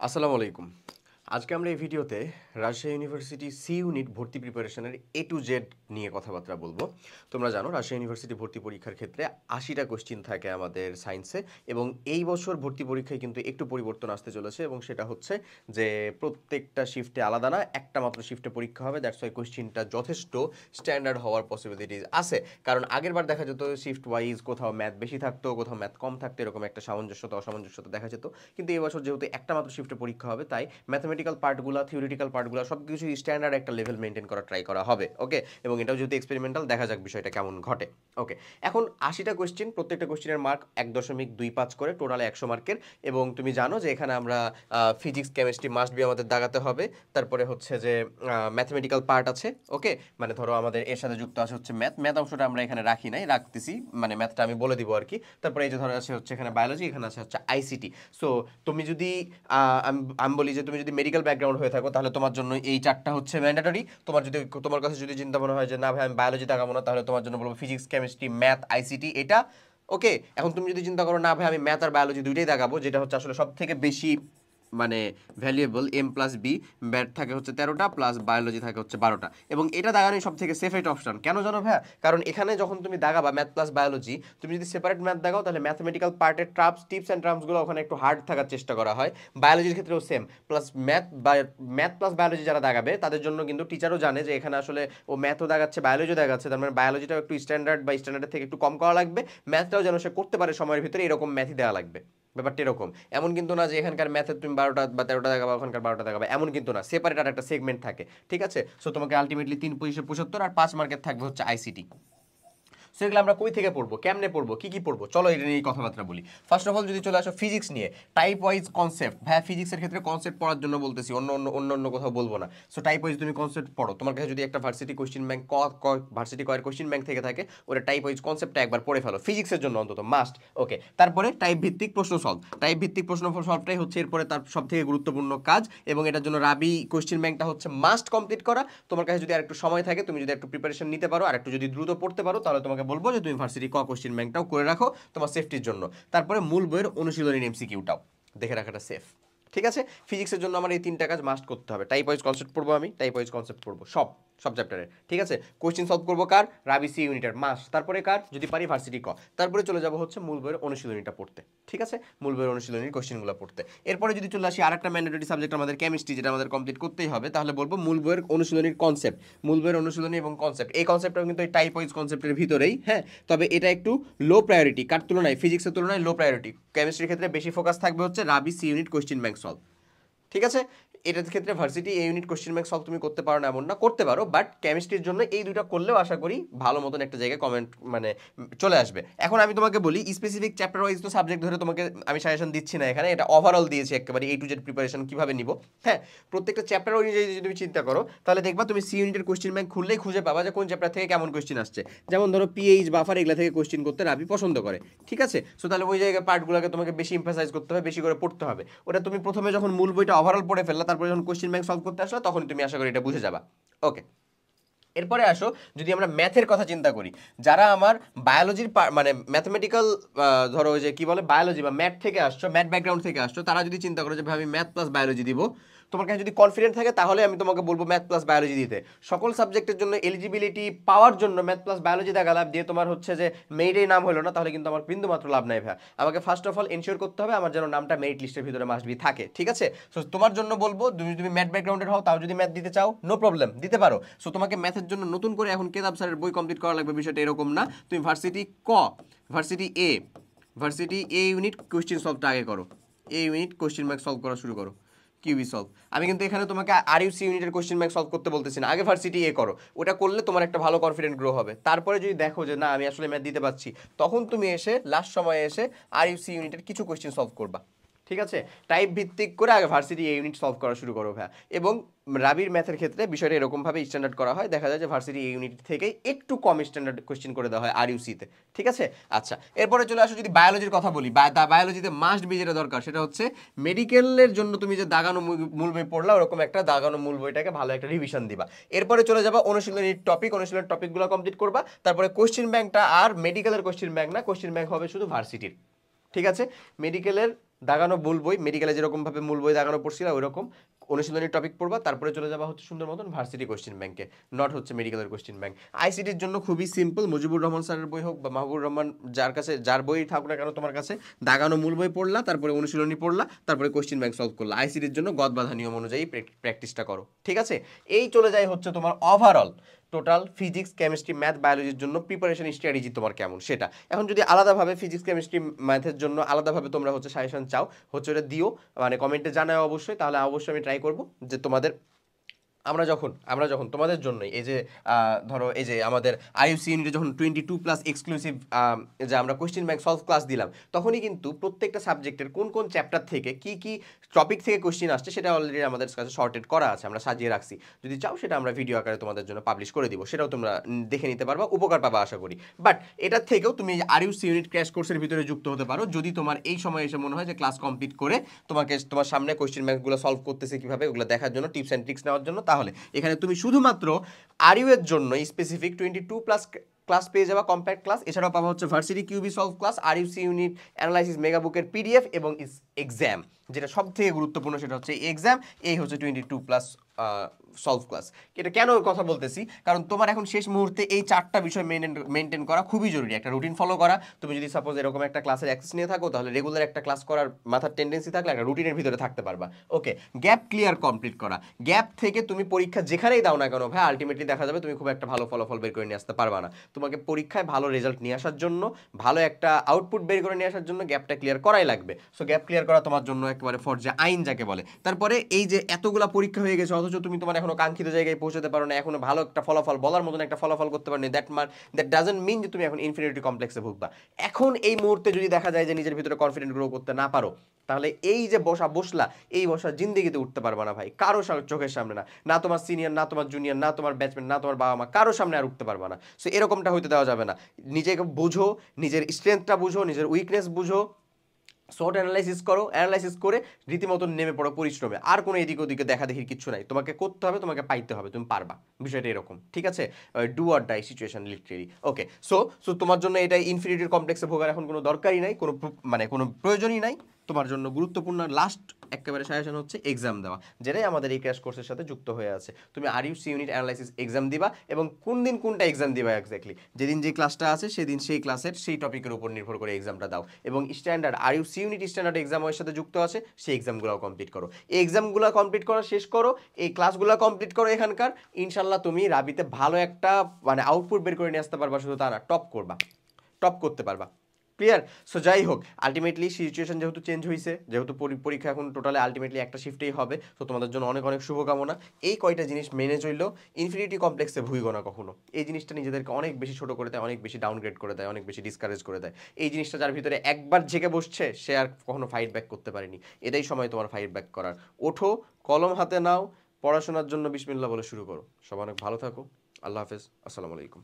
আসসালামু আলাইকুম। আজকে আমরা এই ভিডিওতে রাজশাহী ইউনিভার্সিটি সি ইউনিট ভর্তি প্রিপারেশনের এ টু জেড নিয়ে কথাবার্তা বলবো। তোমরা জানো রাজশাহী ইউনিভার্সিটি ভর্তি পরীক্ষার ক্ষেত্রে ৮০টা কোশ্চিন থাকে আমাদের সায়েন্সে, এবং এই বছর ভর্তি পরীক্ষায় কিন্তু একটু পরিবর্তন আসতে চলেছে, এবং সেটা হচ্ছে যে প্রত্যেকটা শিফটে আলাদা না, একটা মাত্র শিফটে পরীক্ষা হবে। দ্যাটস ওয়াই কোশ্চিনটা যথেষ্ট স্ট্যান্ডার্ড হওয়ার পসিবিলিটিস আছে, কারণ আগের বার দেখা যেত শিফট ওয়াইজ কোথাও ম্যাথ বেশি থাকতো, কোথাও ম্যাথ কম থাকতো, এরকম একটা সামঞ্জস্যতা অসামঞ্জস্যতা দেখা যেত। কিন্তু এই বছর যেহেতু একটা মাত্র শিফটে পরীক্ষা হবে, তাই ম্যাথমেটিক্যাল পার্টগুলো, থিওরিটিক্যাল পার্টগুলো সব কিছু স্ট্যান্ডার্ড একটা লেভেল মেনটেন করা ট্রাই করা হবে। ওকে, এবং এটাও যেহেতু এক্সপেরিমেন্টাল, দেখা যাক বিষয়টা কেমন ঘটে। ওকে, এখন ৮০টা কোশ্চিন, প্রত্যেকটা কোশ্চিনের মার্ক ১.25 করে, টোটাল ১০০ মার্কের। এবং তুমি জানো যে এখানে আমরা ফিজিক্স কেমিস্ট্রি মাস্ট বি আমাদের দাগাতে হবে। তারপরে হচ্ছে যে ম্যাথমেটিক্যাল পার্ট আছে। ওকে, মানে ধরো আমাদের এর সাথে যুক্ত আছে হচ্ছে ম্যাথ অংশটা আমরা এখানে রাখি নাই, রাখতেছি, মানে ম্যাথটা আমি বলে দিব আর কি। তারপরে এই যে ধরো আছে হচ্ছে এখানে বায়োলজি, এখানে আছে হচ্ছে আইসিটি। সো তুমি যদি আমি বলি যে তুমি যদি মেডিকেল ব্যাকগ্রাউন্ড হয়ে থাকো, তাহলে তোমার জন্য এই চারটা হচ্ছে ম্যান্ডেটরি। তোমার কাছে যদি চিন্তা মনে হয় যে না ভাই আমি বায়োলজি দাগাবো না, তাহলে তোমার জন্য বলবো ফিজিক্স কেমিস্ট্রি ম্যাথ আইসিটি এটা। ওকে, এখন তুমি যদি চিন্তা করো না ভাই আমি ম্যাথ আর বায়োলজি দুইটাই দাগাবো, যেটা হচ্ছে আসলে সব থেকে বেশি মানে ভ্যালুয়েবল, M+B, ম্যাথ থাকে হচ্ছে 13টা, প্লাস বায়োলজি থাকে হচ্ছে 12টা, এবং এটা দাগানোই সব থেকে সেফেস্ট অপশন। কেন জানো ভাইয়া? কারণ এখানে যখন তুমি দাগাবা ম্যাথ প্লাস বায়োলজি, তুমি যদি সেপারেট ম্যাথ দাগাও তাহলে ম্যাথমেটিক্যাল পার্টের টিপস অ্যান্ড ট্রামসগুলো ওখানে একটু হার্ড থাকার চেষ্টা করা হয়। বায়োলজির ক্ষেত্রেও same. Plus math plus biology যারা দাগাবে তাদের জন্য কিন্তু টিচারও জানে যে এখানে আসলে ও ম্যাথও দাগাচ্ছে বায়োলজিও দাগাচ্ছে, তার মানে বায়োলজিটাও একটু স্ট্যান্ডার্ডের থেকে একটু কম করা লাগবে, ম্যাথটাও যেন সে করতে পারে সময়ের ভিতরে, এরকম ম্যাথই দেওয়া লাগবে। ব্যাপারটা এরকম। এমন কিন্তু না যে এখানকার ম্যাথে তুমি 12টা বা 13টা দেখাবা, ওখানকার 12টা দেখাবা, এমন কিন্তু না। সেপারেট আর একটা সেগমেন্ট থাকে, ঠিক আছে? সো তোমাকে আলটিমেটলি 3/75 আর 5 মার্কের থাকবে হচ্ছে আইসিটি। সো এগুলো আমরা কই থেকে পড়বো, কেমনে পড়বো, কি পড়বো, চলো এটা নিয়ে কথাবার্তা বলি। ফার্স্ট অফ অল যদি চলে আসো ফিজিক্স নিয়ে, টাইপ ওয়াইজ কনসেপ্ট। ভাই ফিজিক্সের ক্ষেত্রে কনসেপ্ট পড়ার জন্য বলতেছি, অন্য কোথাও বলবো না। সো টাইপ ওয়াইজ তুমি কনসেপ্ট পড়ো। তোমার কাছে যদি একটা ভার্সিটি কোশ্চেন ব্যাংক ভার্সিটি কয়ের কোশ্চেন ব্যাংক থেকে থাকে, ওটা টাইপ ওয়াইজ কনসেপ্টটা একবার পড়ে ফেলো, ফিজিক্সের জন্য অন্তত মাস্ট। ওকে, তারপরে টাইপ ভিত্তিক প্রশ্ন সলভ। টাইপ ভিত্তিক প্রশ্ন সলভটাই হচ্ছে এরপরে তার সব থেকে গুরুত্বপূর্ণ কাজ, এবং এটার জন্য রাবি কোশ্চেন ব্যাংকটা হচ্ছে মাস্ট কমপ্লিট করা। তোমার কাছে যদি আর একটু সময় থাকে, তুমি যদি একটু প্রিপারেশন নিতে পারো আর একটু যদি দ্রুত পড়তে পারো, তাহলে তোমাকে বলবো যে তুমি ভার্সিটি কোশ্চেন ব্যাংকটাও করে রাখো তোমার সেফটির জন্য। তারপরে মূল বইয়ের অনুশীলনী এমসিকিউটাও দেখে রাখাটা সেফ। ঠিক আছে, ফিজিক্সের জন্য আমার এই তিনটা কাজ মাস্ট করতে হবে। টাইপ ওয়াইজ কনসেপ্ট পড়বো, আমি টাইপ ওয়াইজ কনসেপ্ট পড়বো সব চ্যাপ্টারে। ঠিক আছে, কোশ্চেন সলভ করবো কার? রাবি সি ইউনিটের মাস্ট। তারপরে কার? যদি পারি ভার্সিটি তারপরে চলে যাবো হচ্ছে মূল বইয়ের অনুশীলনীটা পড়তে। ঠিক আছে, মূল বইয়ের অনুশীলনীর কোশ্চেনগুলো পড়তে। এরপরে যদি চলে আসি আরেকটা ম্যান্ডেটরি সাবজেক্ট আমাদের কেমিস্ট্রি, যেটা আমাদের কমপ্লিট করতেই হবে, তাহলে বলবো মূল বইয়ের অনুশীলনীর কনসেপ্ট। মূল বইয়ের অনুশীলনী এবং কনসেপ্ট, এই কনসেপ্টটাও কিন্তু এই টাইপ ওয়াইজ কনসেপ্টের ভিতরেই। হ্যাঁ, তবে এটা একটু লো প্রায়োরিটি, কার তুলনায় ফিজিক্সের তুলনায় লো প্রায়োরিটি। কেমিস্ট্রির ক্ষেত্রে বেশি ফোকাস থাকবে হচ্ছে রাবি C unit question bank solve. ঠিক আছে, এটার ক্ষেত্রে ভার্সিটি এই ইউনিট কোশ্চেন ব্যাংক সলভ তুমি করতে পারো না এমন না, করতে পারো, বাট কেমিস্ট্রির জন্য এই দুটো করলেও আশা করি ভালো মতন একটা জায়গায় কমেন্ট মানে চলে আসবে। এখন আমি তোমাকে বলি স্পেসিফিক চ্যাপ্টার ওয়াইজ তো সাবজেক্ট ধরে তোমাকে আমি সাজেশন দিচ্ছি না এখানে, এটা ওভারঅল দিয়েছি একেবারে A to Z প্রিপারেশন কিভাবে নিব। হ্যাঁ, প্রত্যেকটা চ্যাপ্টার অনুযায়ী যদি তুমি চিন্তা করো, তাহলে দেখবা তুমি সি ইউনিটের কোশ্চেন ব্যাংক খুললেই খুঁজে পাবা যে কোন চ্যাপ্টার থেকে কেমন কোশ্চেন আসছে। যেমন ধরো পিএইচ বাফার এগুলা থেকে কোশ্চেন করতে রাবি পছন্দ করে। ঠিক আছে, সো তাহলে ওই জায়গায় পার্টগুলোকে তোমাকে বেশি এমফাসাইজ করতে হবে, বেশি করে পড়তে হবে। ওটা তুমি প্রথমে যখন মূল বইটা ওভারঅল পড়ে ফেললা, তারপরে যখন কোশ্চেন ব্যাংক সলভ করতে আসলে, তখন তুমি আশা করি এটা বুঝে যাবা। ওকে, এরপরে আসো যদি আমরা ম্যাথের কথা চিন্তা করি, যারা আমার বায়োলজির মানে ম্যাথমেটিক্যাল, ধরো ওই যে কি বলে বায়োলজি বা ম্যাথ থেকে আসছো, ম্যাথ ব্যাকগ্রাউন্ড থেকে আসছো, তারা যদি চিন্তা করো যে ভাই আমি ম্যাথ প্লাস বায়োলজি দিব, তোমার কাছে যদি কনফিডেন্ট থাকে, তাহলে আমি তোমাকে বলবো ম্যাথ প্লাস বায়োলজি দিতে। সকল সাবজেক্টের জন্য এলিজিবিলিটি পাওয়ার জন্য ম্যাথ প্লাস বায়োলজি দেখা লাভ দিয়ে তোমার হচ্ছে যে মেরিটেই নাম হলো না, তাহলে কিন্তু আমার বিন্দু মাত্র লাভ নাই ভাই। আমাকে ফার্স্ট অফ অল এনশিওর করতে হবে আমার যেন নামটা মেরিট লিস্টের ভিতরে মাস্ট বি থাকে। ঠিক আছে, সো তোমার জন্য বলবো তুমি ম্যাথ ব্যাকগ্রাউন্ডের হও, তাও যদি ম্যাথ দিতে চাও নো প্রবলেম, দিতে পারো। সো তোমাকে ম্যাথের জন্য নতুন করে এখন কেতাব স্যারের বই কমপ্লিট করা লাগবে, বিষয়টা এরকম না। তুমি ভার্সিটি এ ইউনিট কোশ্চেন সলভটা আগে করো, এ ইউনিট কোশ্চেন ব্যাংক সলভ করা শুরু করো, কিউবি সলভ। আমি কিন্তু এখানে তোমাকে আর ইউসি ইউনিটের কোশ্চেন ব্যাংক সলভ করতে বলতেছি না, আগে ভার্সিটি এ করো। ওটা করলে তোমার একটা ভালো কনফিডেন্ট গ্রো হবে। তারপরে যদি দেখো যে না আমি আসলে ম্যাথ দিতে পারছি, তখন তুমি এসে লাস্ট সময়ে এসে আর ইউসি ইউনিটের কিছু কোশ্চেন সলভ করবা। ঠিক আছে, টাইপ ভিত্তিক করে আগে ভার্সিটি এ ইউনিট সলভ করা শুরু করো ভাই। এবং রাবির ম্যাথের ক্ষেত্রে বিষয়টা এরকমভাবে স্ট্যান্ডার্ড করা হয়, দেখা যায় যে ভার্সিটি এ ইউনিট থেকে একটু কম স্ট্যান্ডার্ড কোশ্চেন করে দেওয়া হয় আর ইউসিতে। ঠিক আছে, আচ্ছা এরপরে চলে আসো যদি বায়োলজির কথা বলি, বায়োলজিতে মাস্ট বি যেটা দরকার সেটা হচ্ছে মেডিকেলের জন্য তুমি যে দাগানো মূল বই পড়লা, ওরকম একটা দাগানো মূল বইটাকে ভালো একটা রিভিশন দিবা। এরপরে চলে যাবা অনুশীলনীর অনুশীলনের টপিকগুলো কমপ্লিট করবা। তারপরে কোশ্চেন ব্যাংকটা আর মেডিকেলের কোশ্চেন ব্যাংক না, কোশ্চেন ব্যাংক হবে শুধু ভার্সিটির। ঠিক আছে, মেডিকেলের দাগানো মূল বই, মেডিকেলে যেরকমভাবে মূল বই দাগানো পড়ছিল ওইরকম অনুশীলনী টপিক পড়বা, তারপরে চলে যাবা হচ্ছে সুন্দর মতন ভার্সিটি কোশ্চেন ব্যাংকে, নট হচ্ছে মেডিকেলের কোশ্চেন ব্যাংক। আইসিটির জন্য খুবই সিম্পল, মুজিবুর রহমান স্যারের বই হোক বা মাহবুবুর রহমান, যার কাছে যার বই থাকুক না কেন তোমার কাছে, দাগানো মূল বই পড়লা, তারপরে অনুশীলনী পড়লা, তারপরে কোশ্চেন ব্যাংক সলভ করলা। আইসিটির জন্য গদ বাঁধা নিয়ম অনুযায়ী প্র্যাকটিসটা করো, ঠিক আছে? এই চলে যায় হচ্ছে তোমার overall total physics chemistry math বায়োলজির জন্য প্রিপারেশন স্ট্র্যাটেজি তোমার কেমন সেটা। এখন যদি আলাদাভাবে ফিজিক্স কেমিস্ট্রি ম্যাথের জন্য আলাদাভাবে তোমরা হচ্ছে সাজেশন চাও, হচ্ছে ওটা দিও, মানে কমেন্টে জানাও অবশ্যই, তাহলে অবশ্যই আমি ট্রাই করবো যে তোমাদের আমরা যখন তোমাদের জন্য এই যে ধরো এই যে আমাদের আইইউসি ইউনিটে যখন 22+ এক্সক্লুসিভ যে আমরা কোশ্চেন ব্যাংক সলভ ক্লাস দিলাম, তখনই কিন্তু প্রত্যেকটা সাবজেক্টের কোন কোন চ্যাপ্টার থেকে কি কি টপিক থেকে কোশ্চেন আসছে সেটা অলরেডি আমাদের কাছে শর্টেড করা আছে, আমরা সাজিয়ে রাখছি। যদি চাও সেটা আমরা ভিডিও আকারে তোমাদের জন্য পাবলিশ করে দিব, সেটাও তোমরা দেখে নিতে পারবা, উপকার পাবা আশা করি। বাট এটার থেকেও তুমি আইইউসি ইউনিট ক্র্যাশ কোর্সের ভিতরে যুক্ত হতে পারো যদি তোমার এই সময় এসে মনে হয় যে ক্লাস কমপ্লিট করে তোমার সামনে কোশ্চেন ব্যাংকগুলো সলভ করতেছে কিভাবে, ওগুলো দেখার জন্য, টিপস অ্যান্ড ট্রিক্স নেওয়ার জন্য, তাহলে এখানে তুমি শুধুমাত্র আরইউ এর জন্য স্পেসিফিক 22+ ক্লাস পেয়ে যাবা, কম্প্যাক্ট ক্লাস। এছাড়াও পাবা হচ্ছে varsity QB solve class, RUC unit analysis মেগাবুকের পিডিএফ এবং এক্সাম, যেটা সব থেকে গুরুত্বপূর্ণ সেটা হচ্ছে এক্সাম। এই হচ্ছে 22+ সলভ ক্লাস। এটা কেন কথা বলতেছি, কারণ তোমার এখন শেষ মুহূর্তে এই 4টা বিষয় মেনটেন করা খুবই জরুরি। একটা রুটিন ফলো করা, তুমি যদি সাপোজ এরকম একটা ক্লাসের অ্যাক্সেস নিয়ে থাকো, তাহলে রেগুলার একটা ক্লাস করার মাথার টেন্ডেন্সি থাকলে একটা রুটিনের ভিতরে থাকতে পারবা। ওকে, গ্যাপ ক্লিয়ার কমপ্লিট করা, গ্যাপ থেকে তুমি পরীক্ষা যেখানেই দাও না কেন ভাই, আলটিমেটলি দেখা যাবে তুমি খুব একটা ভালো ফলাফল বের করে নিয়ে আসতে পারবা না। তোমাকে পরীক্ষায় ভালো রেজাল্ট নিয়ে আসার জন্য, ভালো একটা আউটপুট বের করে নিয়ে আসার জন্য গ্যাপটা ক্লিয়ার করাই লাগবে। সো গ্যাপ ক্লিয়ার করা তোমার জন্য একেবারে ফরজে আইন যাকে বলে। তারপরে এই যে এতগুলা পরীক্ষা হয়ে গেছে অথচ তুমি তোমার এখনো কাঙ্ক্ষিত জায়গায় পৌঁছতে পারো না, এখনো ভালো একটা ফলাফল বলার মতন একটা ফলাফল করতে পারো না, দ্যাট ডাজন্ট মিন যে তুমি এখন ইনফিনিটি কমপ্লেক্সে ভুগবা। এখন এই মুহূর্তে যদি দেখা যায় যে নিজের ভিতরে কনফিডেন্ট গ্রো করতে না পারো, তাহলে এই যে বসলা এই বসা জিন্দেগিতে উঠতে পারবা না ভাই, কারো চোখের সামনে না, না তোমার সিনিয়র, না তোমার জুনিয়র, না তোমার ব্যাচমেট, না তোমার বাবা মা, কারো সামনে আর উঠতে পারবা না। সো এরকমটা হইতে দেওয়া যাবে না। নিজেকে বুঝো, নিজের স্ট্রেংথটা বুঝো, নিজের উইকনেস বুঝো, শর্ট অ্যানালাইসিস করো, অ্যানালাইসিস করে রীতিমতো নেমে পড়ো পরিশ্রমে। আর কোনো এদিক ওদিকে দেখা দেখির কিচ্ছু নাই, তোমাকে করতে হবে, তোমাকে পাইতে হবে, তুমি পারবা। বিষয়টা এরকম, ঠিক আছে? Do or die situation literally. Okay, so তোমার জন্য এটা ইনফিনিটির কমপ্লেক্সে ভোগার এখন কোনো দরকারই নাই, মানে কোনো প্রয়োজনই নাই। তোমার জন্য গুরুত্বপূর্ণ লাস্ট একেবারে সাজেশন হচ্ছে এক্সাম দেওয়া, যেটাই আমাদের এই ক্র্যাশ কোর্সের সাথে যুক্ত হয়ে আছে। তুমি আরইউসি ইউনিট অ্যানালাইসিস এক্সাম দিবা, এবং কোন দিন কোনটা এক্সাম দিবা এক্স্যাক্টলি, যেদিন যে ক্লাসটা আছে সেদিন সেই ক্লাসের সেই টপিকের উপর নির্ভর করে এক্সামটা দাও। এবং স্ট্যান্ডার্ড আরইউসি ইউনিট স্ট্যান্ডার্ড এক্সামের সাথে যুক্ত আছে, সেই এক্সামগুলো কমপ্লিট করো। এই এক্সামগুলো কমপ্লিট করা শেষ করো, এই ক্লাসগুলো কমপ্লিট করো এখানকার, ইনশাল্লাহ তুমি রাবিতে ভালো একটা মানে আউটপুট বের করে নিয়ে আসতে পারবা। শুধু তা না, টপ করতে পারবা। ক্লিয়ার? সো যাই হোক, আলটিমেটলি সিচুয়েশন যেহেতু চেঞ্জ হয়েছে, যেহেতু পরীক্ষা এখন টোটালি আলটিমেটলি একটা শিফটেই হবে, তো তোমাদের জন্য অনেক অনেক শুভকামনা। এই কয়টা জিনিস মেনে চললেও ইনফিনিটি কমপ্লেক্সে ভুইগো না কখনো। এই জিনিসটা নিজেদেরকে অনেক বেশি ছোট করে দেয়, অনেক বেশি ডাউনগ্রেড করে দেয়, অনেক বেশি ডিসকারেজ করে দেয়। এই জিনিসটা যার ভিতরে একবার জেগে বসছে, সে আর কখনো ফাইট ব্যাক করতে পারেনি। এটাই সময় তোমার ফাইট ব্যাক করার। ওঠো, কলম হাতে নাও, পড়াশোনার জন্য বিসমিল্লাহ বলে শুরু করো। সবাই অনেক ভালো থাকো। আল্লাহ হাফেজ, আসসালামু আলাইকুম।